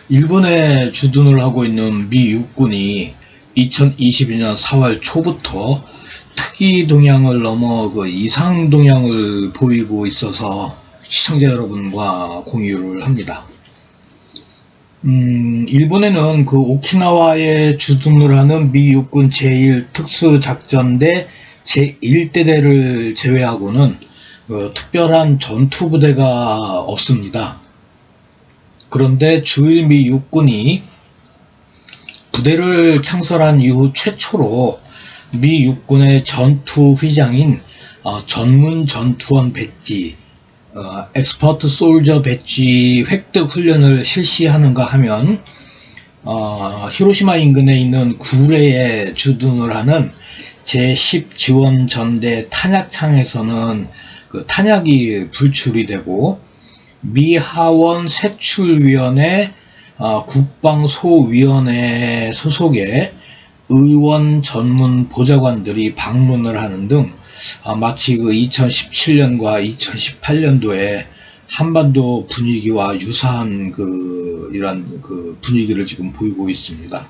일본에 주둔을 하고 있는 미 육군이 2022년 4월 초부터 특이 동향을 넘어 이상 동향을 보이고 있어서 시청자 여러분과 공유를 합니다. 일본에는 오키나와에 주둔을 하는 미 육군 제1특수작전대 제1대대를 제외하고는 특별한 전투부대가 없습니다. 그런데 주일 미 육군이 부대를 창설한 이후 최초로 미 육군의 전투 휘장인 전문 전투원 배지, 엑스퍼트 솔저 배지 획득 훈련을 실시하는가 하면 히로시마 인근에 있는 구레에 주둔을 하는 제10 지원 전대 탄약창에서는 탄약이 불출이 되고 미 하원 세출위원회 국방소위원회 소속의 의원 전문 보좌관들이 방문을 하는 등 마치 2017년과 2018년도에 한반도 분위기와 유사한 이런 분위기를 지금 보이고 있습니다.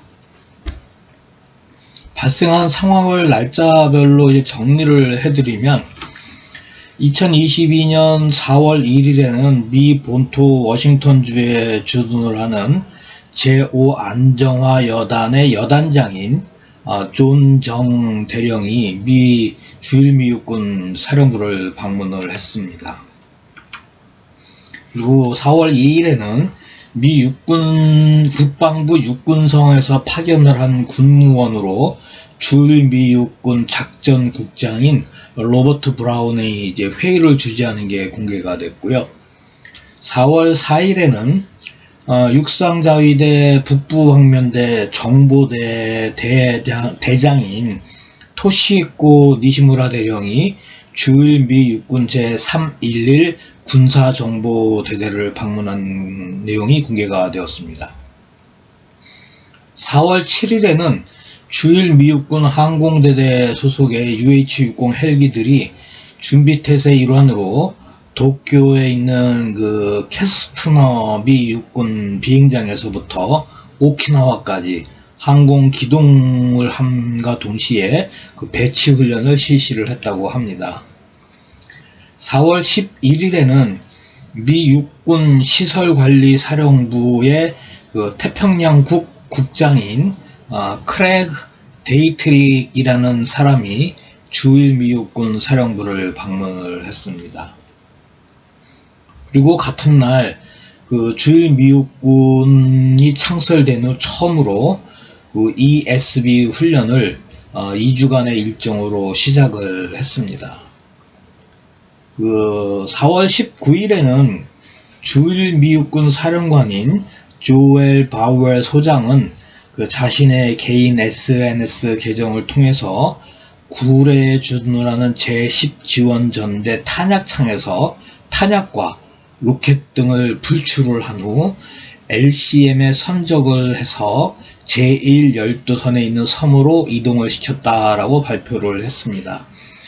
발생한 상황을 날짜별로 정리를 해드리면 2022년 4월 1일에는 미 본토 워싱턴주에 주둔을 하는 제5 안정화 여단의 여단장인 존 정 대령이 주일미 육군 사령부를 방문을 했습니다. 그리고 4월 2일에는 미 육군 국방부 육군성에서 파견을 한 군무원으로 주일미 육군 작전국장인 로버트 브라운이 회의를 주재하는 게 공개가 됐고요. 4월 4일에는 육상자위대 북부항면대 정보대 대장인 토시히코 니시무라 대령이 주일 미 육군 제311 군사정보대대를 방문한 내용이 공개가 되었습니다. 4월 7일에는 주일 미 육군 항공대대 소속의 UH-60 헬기들이 준비태세 일환으로 도쿄에 있는 캐스트너 미 육군 비행장에서부터 오키나와까지 항공 기동을 함과 동시에 배치 훈련을 실시를 했다고 합니다. 4월 11일에는 미 육군 시설관리사령부의 태평양국 국장인 크레그 데이트릭이라는 사람이 주일 미 육군 사령부를 방문을 했습니다. 그리고 같은 날 주일 미 육군이 창설된 후 처음으로 ESB 훈련을 2주간의 일정으로 시작을 했습니다. 4월 19일에는 주일 미 육군 사령관인 조엘 바우엘 소장은 자신의 개인 SNS 계정을 통해서 구례에 주둔을 하는 제10 지원전대 탄약창에서 탄약과 로켓 등을 불출을 한 후 LCM에 선적을 해서 제1열도선에 있는 섬으로 이동을 시켰다라고 발표를 했습니다.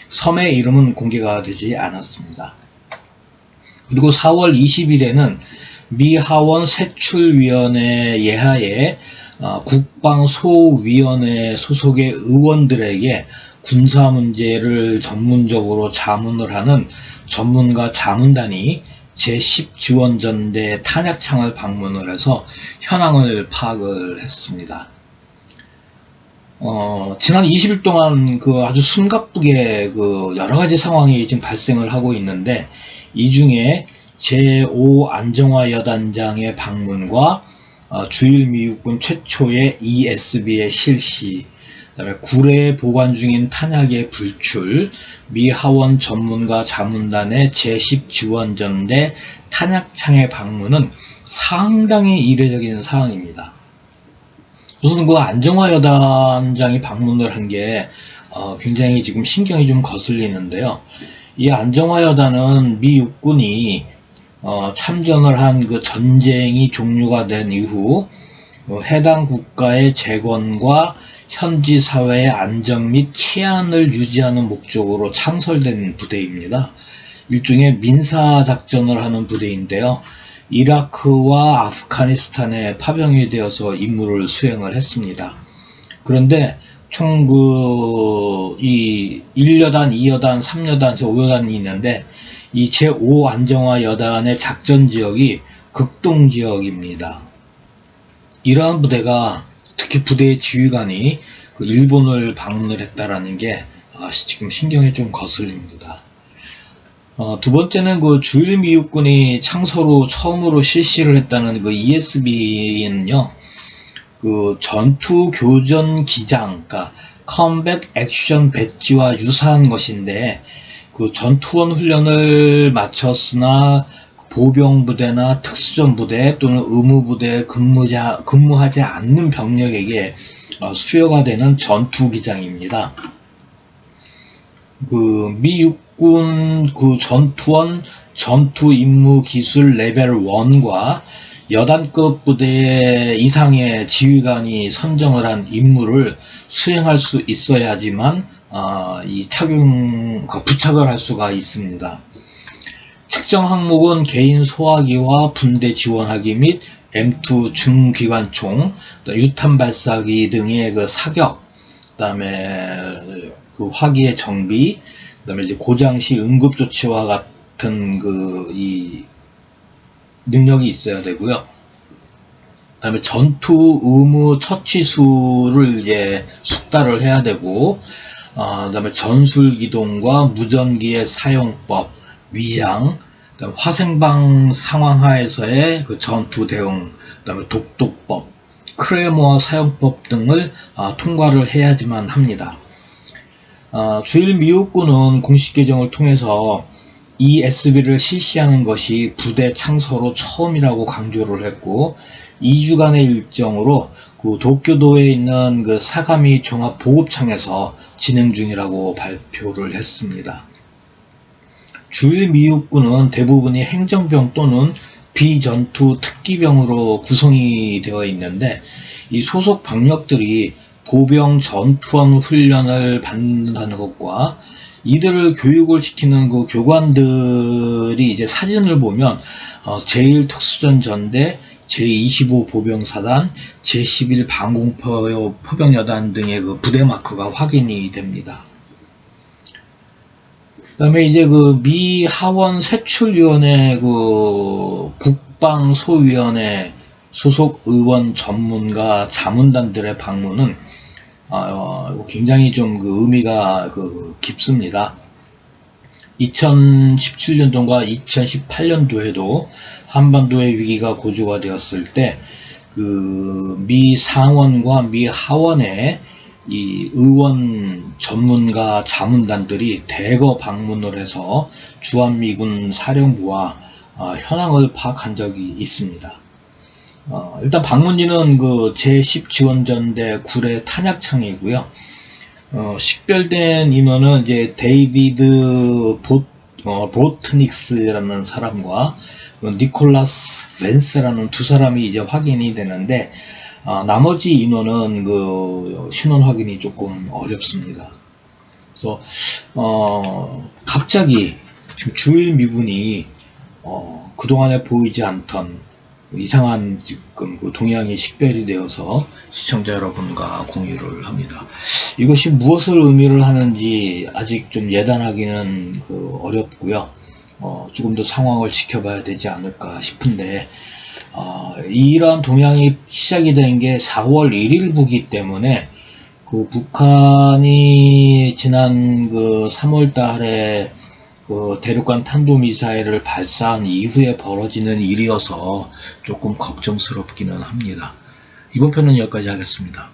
섬의 이름은 공개가 되지 않았습니다. 그리고 4월 20일에는 미 하원 세출위원회 예하에 국방소위원회 소속의 의원들에게 군사 문제를 전문적으로 자문을 하는 전문가 자문단이 제10 지원전대 탄약창을 방문을 해서 현황을 파악을 했습니다. 지난 20일 동안 아주 숨가쁘게 여러가지 상황이 지금 발생을 하고 있는데, 이 중에 제5 안정화 여단장의 방문과 주일 미 육군 최초의 ESB의 실시, 구례에 보관 중인 탄약의 불출, 미 하원 전문가 자문단의 제10 지원전대 탄약창의 방문은 상당히 이례적인 사항입니다. 우선 안정화 여단장이 방문을 한 게 굉장히 지금 신경이 좀 거슬리는데요. 이 안정화 여단은 미 육군이 참전을 한 전쟁이 종료가 된 이후 해당 국가의 재건과 현지 사회의 안정 및 치안을 유지하는 목적으로 창설된 부대입니다. 일종의 민사작전을 하는 부대인데요. 이라크와 아프가니스탄에 파병이 되어서 임무를 수행을 했습니다. 그런데 총 이 1여단, 2여단, 3여단, 제5여단이 있는데 이 제5 안정화 여단의 작전 지역이 극동 지역입니다. 이러한 부대가 특히 부대의 지휘관이 일본을 방문을 했다라는 게 지금 신경에 좀 거슬립니다. 두 번째는 주일미육군이 창서로 처음으로 실시를 했다는 ESB는요, 전투 교전 기장, 그러니까 컴백 액션 배지와 유사한 것인데, 전투원 훈련을 마쳤으나 보병부대나 특수전부대 또는 의무부대에 근무하지 않는 병력에게 수여가 되는 전투기장입니다. 미 육군 전투원 전투임무기술 레벨 1과 여단급 부대 이상의 지휘관이 선정을 한 임무를 수행할 수 있어야지만 부착을 할 수가 있습니다. 측정 항목은 개인 소화기와 분대 지원하기 및 M2 중기관총, 유탄 발사기 등의 사격, 그다음에 화기의 정비, 그다음에 이제 고장 시 응급 조치와 같은 이 능력이 있어야 되고요. 그다음에 전투 의무 처치수를 이제 숙달을 해야 되고, 그다음에 전술 기동과 무전기의 사용법, 위장, 그다음에 화생방 상황 하에서의 전투 대응, 그다음에 독도법, 크레모어 사용법 등을 통과를 해야지만 합니다. 주일미육군은 공식 개정을 통해서 ESB를 실시하는 것이 부대 창서로 처음이라고 강조를 했고, 2주간의 일정으로 도쿄도에 있는 사가미 종합보급창에서 진행 중이라고 발표를 했습니다. 주일미육군은 대부분이 행정병 또는 비전투 특기병으로 구성이 되어 있는데, 이 소속 병력들이 보병 전투원 훈련을 받는다는 것과 이들을 교육을 시키는 교관들이 이제 사진을 보면 제1특수전 전대, 제25 보병사단, 제11 방공포병여단 등의 부대 마크가 확인이 됩니다. 그 다음에 이제 미 하원 세출위원회 국방소위원회 소속 의원 전문가 자문단들의 방문은 굉장히 좀 의미가 깊습니다. 2017년도과 2018년도에도 한반도의 위기가 고조가 되었을 때 미 상원과 미 하원의 이 의원 전문가 자문단들이 대거 방문을 해서 주한미군 사령부와 현황을 파악한 적이 있습니다. 일단 방문지는 제10 지원전대 구례 탄약창이고요. 식별된 인원은 이제 데이비드 보트닉스라는 사람과 니콜라스 벤스라는 두 사람이 이제 확인이 되는데, 나머지 인원은 신원 확인이 조금 어렵습니다. 그래서 갑자기 지금 주일미군이 그동안에 보이지 않던 이상한 지금 동향이 식별이 되어서 시청자 여러분과 공유를 합니다. 이것이 무엇을 의미를 하는지 아직 좀 예단하기는 어렵고요. 조금 더 상황을 지켜봐야 되지 않을까 싶은데, 이러한 동향이 시작이 된 게 4월 1일부기 때문에 북한이 지난 3월 달에 대륙간 탄도미사일을 발사한 이후에 벌어지는 일이어서 조금 걱정스럽기는 합니다. 이번 편은 여기까지 하겠습니다.